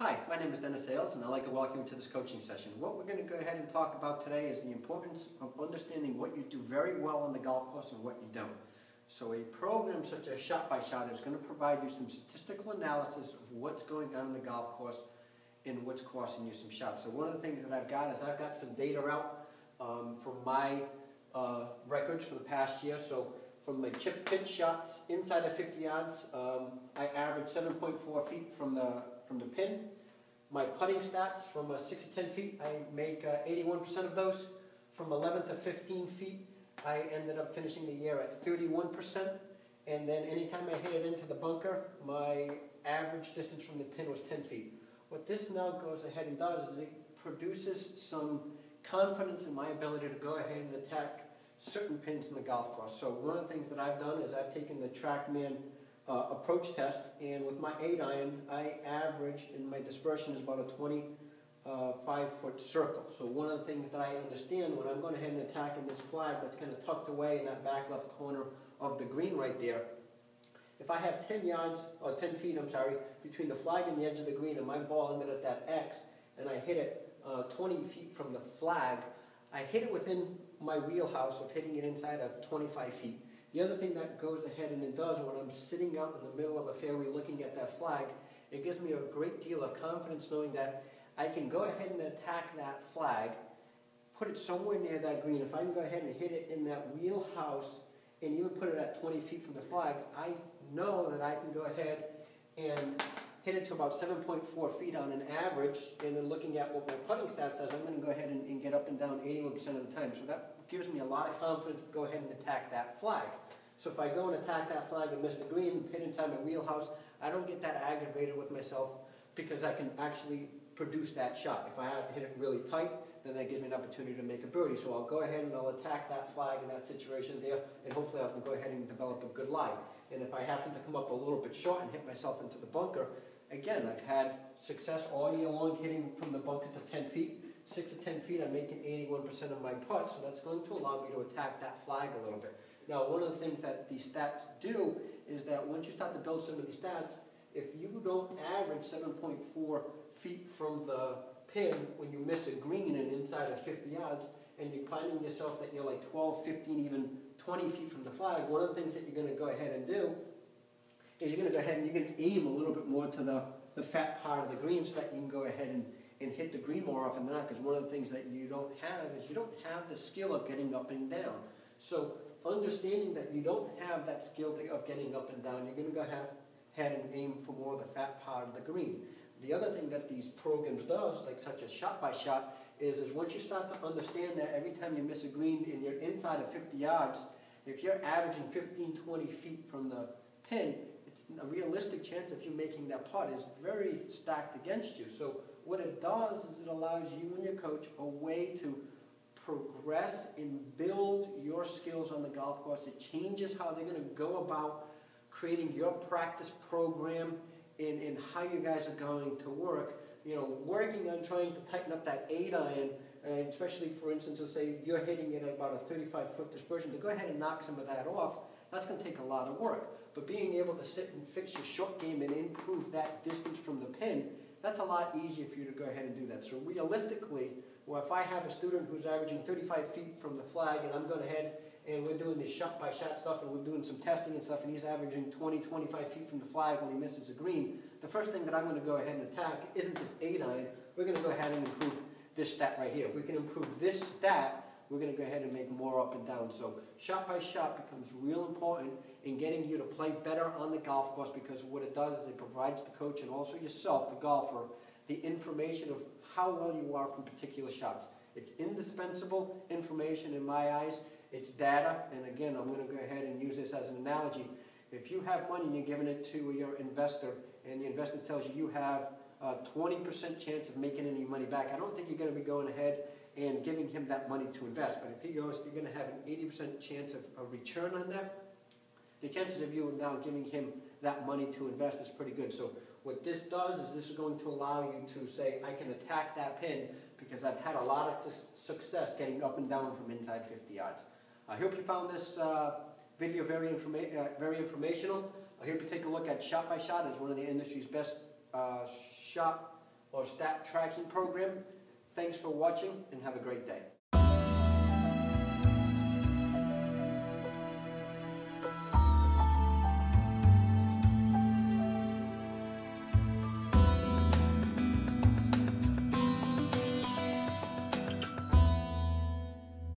Hi, my name is Dennis Sales and I'd like to welcome you to this coaching session. What we're going to go ahead and talk about today is the importance of understanding what you do very well on the golf course and what you don't. So a program such as Shot by Shot is going to provide you some statistical analysis of what's going on in the golf course and what's costing you some shots. So one of the things that I've got is I've got some data out from my records for the past year. So from my chip pitch shots inside of 50 yards, I average 7.4 feet from the pin. My putting stats from 6 to 10 feet, I make 81% of those. From 11 to 15 feet, I ended up finishing the year at 31%. And then anytime I hit it into the bunker, my average distance from the pin was 10 feet. What this now goes ahead and does is it produces some confidence in my ability to go ahead and attack certain pins in the golf course. So one of the things that I've done is I've taken the TrackMan approach test, and with my 8-iron, I average, and my dispersion is about a 25-foot circle. So one of the things that I understand when I'm going ahead and attacking this flag that's kind of tucked away in that back left corner of the green right there, if I have 10 yards, or 10 feet, I'm sorry, between the flag and the edge of the green and my ball ended at that X, and I hit it 20 feet from the flag, I hit it within my wheelhouse of hitting it inside of 25 feet. The other thing that goes ahead and it does when I'm sitting out in the middle of a fairway looking at that flag, it gives me a great deal of confidence knowing that I can go ahead and attack that flag, put it somewhere near that green. If I can go ahead and hit it in that wheelhouse and even put it at 20 feet from the flag, I know that I can go ahead and hit it to about 7.4 feet on an average, and then looking at what my putting stats says, I'm going to go ahead and get up and down 81% of the time. So that gives me a lot of confidence to go ahead and attack that flag. So if I go and attack that flag and miss the green and hit inside my wheelhouse, I don't get that aggravated with myself because I can actually produce that shot. If I have to hit it really tight, then that gives me an opportunity to make a birdie. So I'll go ahead and I'll attack that flag in that situation there, and hopefully I can go ahead and develop a good lie. And if I happen to come up a little bit short and hit myself into the bunker, again, I've had success all year long hitting from the bunker to 10 feet. 6 to 10 feet, I'm making 81% of my putts, so that's going to allow me to attack that flag a little bit. Now, one of the things that these stats do is that once you start to build some of these stats, if you don't average 7.4 feet from the pin when you miss a green and inside of 50 yards, and you're finding yourself that you're like 12, 15, even 20 feet from the flag, one of the things that you're going to go ahead and do is you're going to go ahead and you're going to aim a little bit more to the fat part of the green so that you can go ahead and hit the green more often than not, because one of the things that you don't have is you don't have the skill of getting up and down. So understanding that you don't have that skill of getting up and down, you're going to go ahead and aim for more of the fat part of the green. The other thing that these programs does, like such as Shot by Shot, is once you start to understand that every time you miss a green and you're inside of 50 yards, if you're averaging 15, 20 feet from the pin, it's a realistic chance of you making that putt is very stacked against you. So what it does is it allows you and your coach a way to progress and build your skills on the golf course. It changes how they're going to go about creating your practice program and how you guys are going to work. You know, working on trying to tighten up that 8-iron, especially for instance, let's say you're hitting it at about a 35-foot dispersion, to go ahead and knock some of that off, that's going to take a lot of work. But being able to sit and fix your short game and improve that distance from the pin, that's a lot easier for you to go ahead and do that. So realistically, well, if I have a student who's averaging 35 feet from the flag and I'm going ahead and we're doing this shot by shot stuff and we're doing some testing and stuff and he's averaging 20, 25 feet from the flag when he misses a green, the first thing that I'm going to go ahead and attack isn't this 8-iron. We're going to go ahead and improve this stat right here. If we can improve this stat, we're going to go ahead and make more up and down. So shot by shot becomes real important in getting you to play better on the golf course, because what it does is it provides the coach and also yourself, the golfer, the information of how well you are from particular shots. It's indispensable information in my eyes. It's data, and again, I'm going to go ahead and use this as an analogy. If you have money and you're giving it to your investor, and the investor tells you you have a 20% chance of making any money back, I don't think you're going to be going ahead and giving him that money to invest. But if he goes, you're going to have an 80% chance of a return on that, the chances of you now giving him that money to invest is pretty good. So what this does is this is going to allow you to say, I can attack that pin because I've had a lot of success getting up and down from inside 50 yards. I hope you found this video very informational. I hope you take a look at Shot by Shot as one of the industry's best shot or stat tracking program. Thanks for watching and have a great day.